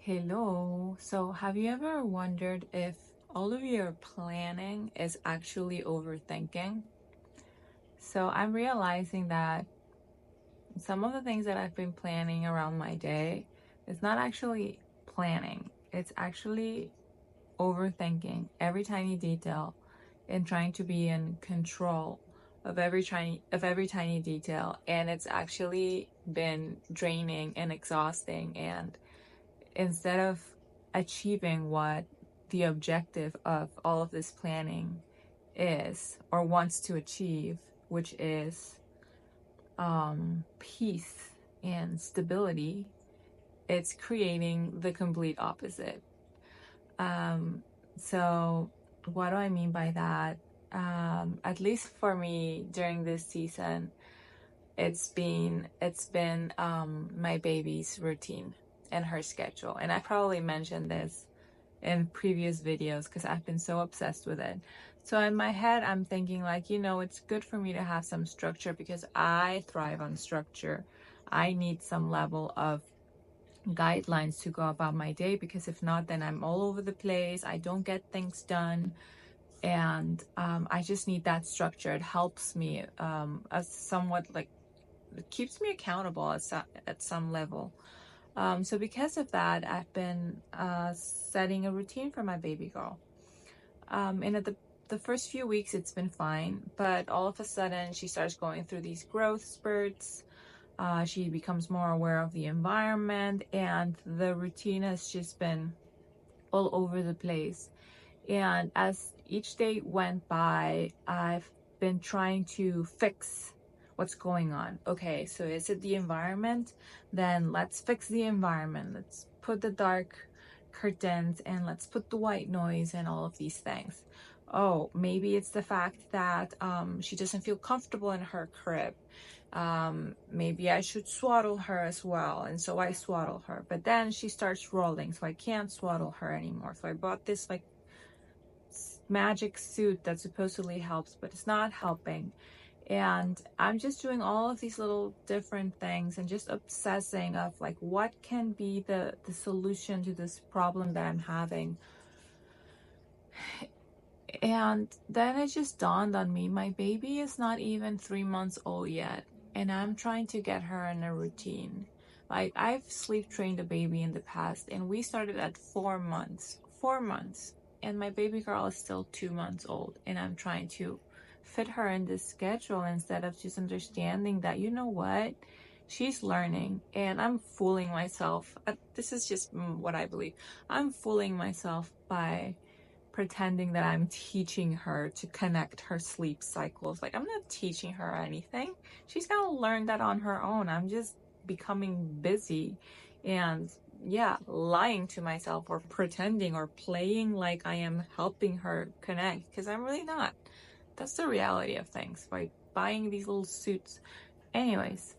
Hello. So, have you ever wondered if all of your planning is actually overthinking? So, I'm realizing that some of the things that I've been planning around my day is not actually planning, it's actually overthinking every tiny detail and trying to be in control of every tiny detail, and it's actually been draining and exhausting. And instead of achieving what the objective of all of this planning is or wants to achieve, which is peace and stability, it's creating the complete opposite. So, what do I mean by that? At least for me during this season, it's been my baby's routine and her schedule. And I probably mentioned this in previous videos because I've been so obsessed with it. So in my head, I'm thinking like, it's good for me to have some structure because I thrive on structure. I need some level of guidelines to go about my day, because if not, then I'm all over the place. I don't get things done. And I just need that structure. It helps me as somewhat like, it keeps me accountable at some level. So because of that, I've been setting a routine for my baby girl. And at the first few weeks, it's been fine, but all of a sudden, she starts going through these growth spurts. She becomes more aware of the environment, and the routine has just been all over the place. And as each day went by, I've been trying to fix what's going on. Okay, so is it the environment? Then let's fix the environment. Let's put the dark curtains and let's put the white noise and all of these things. Oh, maybe it's the fact that she doesn't feel comfortable in her crib. Maybe I should swaddle her as well. And so I swaddle her. But then she starts rolling, so I can't swaddle her anymore. So I bought this like magic suit that supposedly helps, but it's not helping. And I'm just doing all of these little different things and just obsessing of like, what can be the solution to this problem that I'm having. And then it just dawned on me, my baby is not even 3 months old yet, and I'm trying to get her in a routine. Like, I've sleep trained a baby in the past, and we started at 4 months. 4 months. And my baby girl is still 2 months old, and I'm trying to fit her in this schedule instead of just understanding that, you know what? She's learning, and I'm fooling myself. This is just what I believe. I'm fooling myself by pretending that I'm teaching her to connect her sleep cycles. Like, I'm not teaching her anything. She's gonna learn that on her own. I'm just becoming busy and, yeah, lying to myself or pretending or playing like I am helping her connect, because I'm really not. That's the reality of things by buying these little suits. Anyways,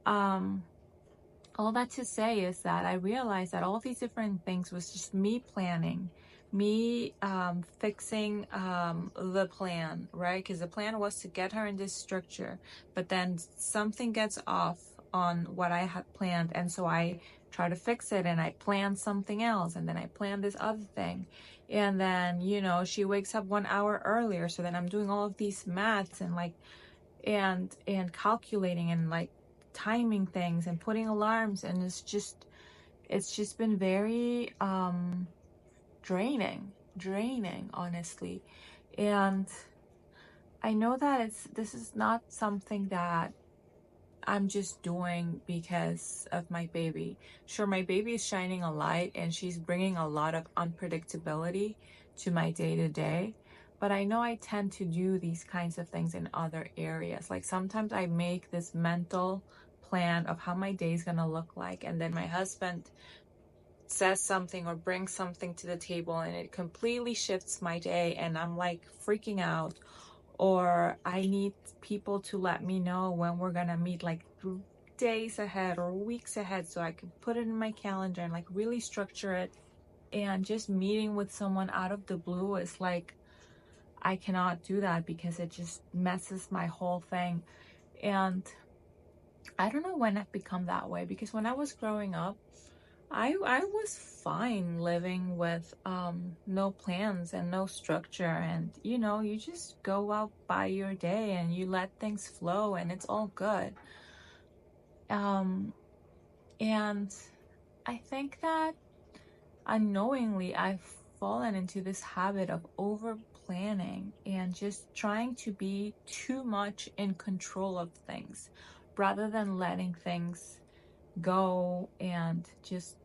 all that to say is that I realized that all these different things was just me planning, me fixing the plan, right? Because the plan was to get her in this structure, but then something gets off on what I had planned, and so I try to fix it, and I plan something else, and then I plan this other thing, and then she wakes up 1 hour earlier, so then I'm doing all of these maths and like and calculating and like timing things and putting alarms, and it's just been very draining, honestly. And I know that this is not something that I'm just doing because of my baby. Sure, my baby is shining a light and she's bringing a lot of unpredictability to my day-to-day, but I know I tend to do these kinds of things in other areas. Like, sometimes I make this mental plan of how my day is gonna look like, and then my husband says something or brings something to the table and it completely shifts my day, and I'm like freaking out. Or I need people to let me know when we're gonna meet, like days ahead or weeks ahead, so I can put it in my calendar and like really structure it. And just meeting with someone out of the blue is like, I cannot do that because it just messes my whole thing. And I don't know when I've become that way, because when I was growing up, I was fine living with no plans and no structure, and you know, you just go out by your day and you let things flow and it's all good. Um and I think that unknowingly I've fallen into this habit of over planning and just trying to be too much in control of things rather than letting things go and just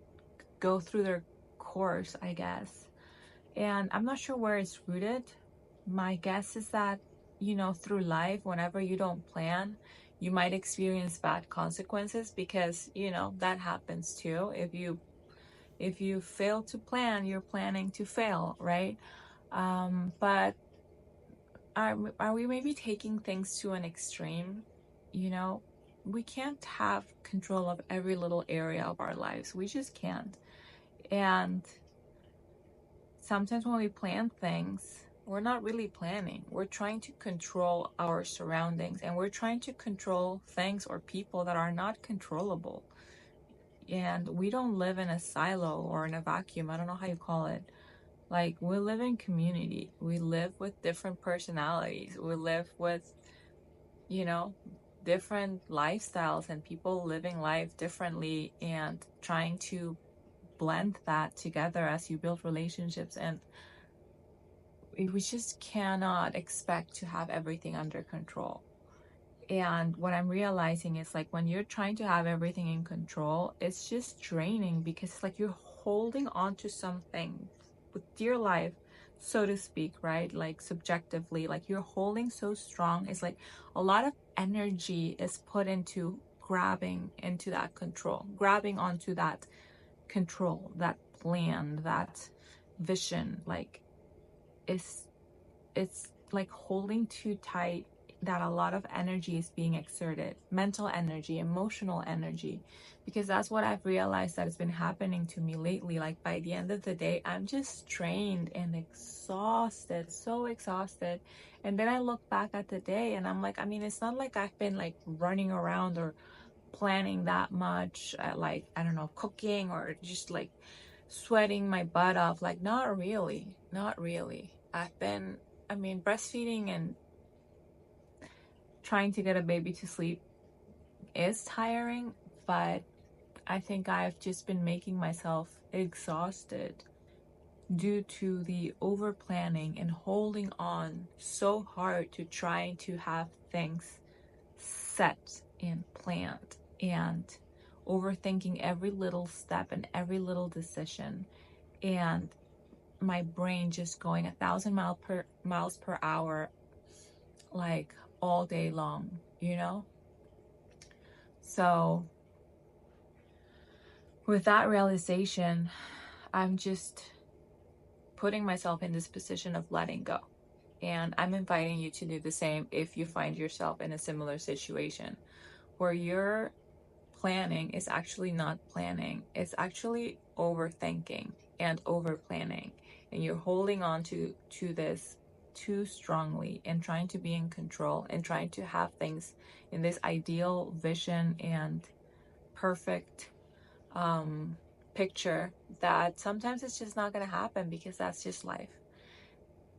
go through their course, I guess. And I'm not sure where it's rooted. My guess is that, you know, through life, whenever you don't plan, you might experience bad consequences because, you know, that happens too. If you fail to plan, you're planning to fail, right? But are we maybe taking things to an extreme? You know, we can't have control of every little area of our lives. We just can't. And sometimes when we plan things, we're not really planning. We're trying to control our surroundings and we're trying to control things or people that are not controllable. And we don't live in a silo or in a vacuum. I don't know how you call it. Like, we live in community. We live with different personalities. We live with, you know, different lifestyles and people living life differently and trying to blend that together as you build relationships. And we just cannot expect to have everything under control. And what I'm realizing is, like, when you're trying to have everything in control, it's just draining because it's like you're holding on to something with dear life, so to speak, right? Like, subjectively, like you're holding so strong. It's like a lot of energy is put into grabbing into that control, grabbing onto that control, that plan, that vision. Like, it's like holding too tight, that a lot of energy is being exerted, mental energy, emotional energy, because that's what I've realized that has been happening to me lately. Like, by the end of the day, I'm just drained and exhausted, so exhausted. And then I look back at the day and I'm like, I mean, it's not like I've been like running around or planning that much, like, I don't know, cooking or just like sweating my butt off. Like, not really, not really. I mean, breastfeeding and trying to get a baby to sleep is tiring, but I think I've just been making myself exhausted due to the over planning and holding on so hard to trying to have things set and planned, and overthinking every little step and every little decision, and my brain just going 1,000 miles per hour, like, all day long, you know? So with that realization, I'm just putting myself in this position of letting go. And I'm inviting you to do the same if you find yourself in a similar situation where your planning is actually not planning. It's actually overthinking and over planning. And you're holding on to this too strongly and trying to be in control and trying to have things in this ideal vision and perfect picture that sometimes it's just not going to happen because that's just life.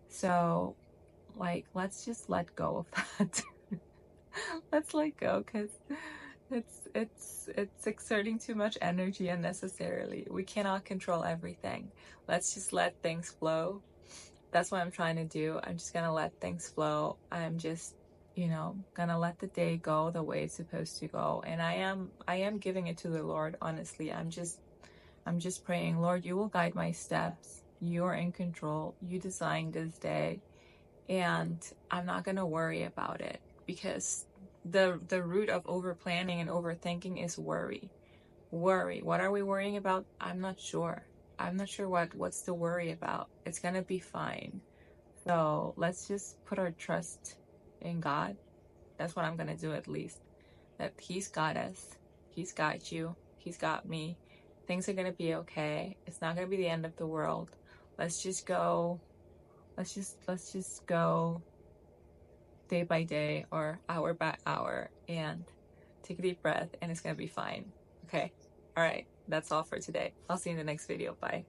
So, like, let's just let go of that. Let's let go, because it's exerting too much energy unnecessarily. We cannot control everything. Let's just let things flow. That's what I'm trying to do. I'm just gonna let things flow. I'm just, you know, gonna let the day go the way it's supposed to go. And I am giving it to the Lord, honestly. I'm just praying, Lord, you will guide my steps. You're in control. You designed this day. And I'm not gonna worry about it, because the root of over planning and overthinking is worry. What are we worrying about? I'm not sure. I'm not sure what's to worry about. It's gonna be fine. So let's just put our trust in God. That's what I'm gonna do, at least. That He's got us. He's got you. He's got me. Things are gonna be okay. It's not gonna be the end of the world. Let's just go. Let's just go day by day or hour by hour and take a deep breath, and it's gonna be fine. Okay? All right. that's all for today. I'll see you in the next video. Bye.